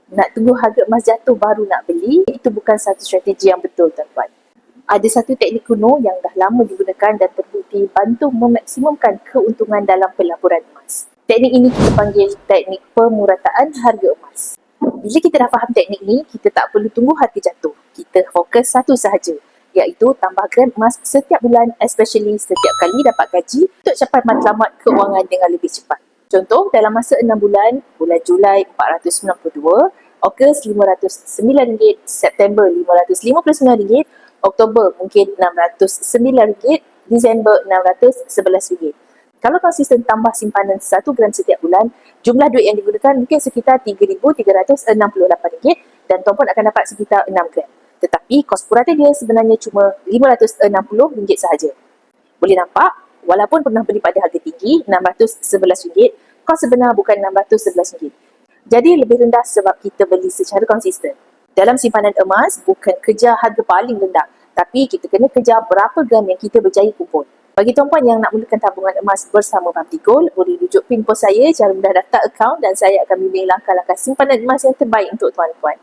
Nak tunggu harga emas jatuh baru nak beli, itu bukan satu strategi yang betul, tuan-tuan. Ada satu teknik kuno yang dah lama digunakan dan terbukti bantu memaksimumkan keuntungan dalam pelaburan emas. Teknik ini kita panggil teknik pemurataan harga emas. Bila kita dah faham teknik ni, kita tak perlu tunggu harga jatuh. Kita fokus satu sahaja, iaitu tambah gram emas setiap bulan, especially setiap kali dapat gaji untuk capai matlamat keuangan dengan lebih cepat. Contoh, dalam masa 6 bulan, bulan Julai RM492, Ogos RM509, September RM559, Oktober mungkin RM609, Disember RM611. Kalau konsisten tambah simpanan 1 gram setiap bulan, jumlah duit yang digunakan mungkin sekitar RM3,368 dan tuan pun akan dapat sekitar 6 gram. Tetapi kos purata dia sebenarnya cuma RM560 sahaja. Boleh nampak, walaupun pernah beli pada harga tinggi RM611, kos sebenar bukan RM611. Jadi lebih rendah sebab kita beli secara konsisten. Dalam simpanan emas, bukan kejar harga paling rendah, tapi kita kena kejar berapa gram yang kita berjaya kumpul. Bagi tuan-puan yang nak mulakan tabungan emas bersama Babdi Gold, boleh rujuk pin pos saya, cara mudah daftar akaun dan saya akan bimbing langkah-langkah simpanan emas yang terbaik untuk tuan-puan.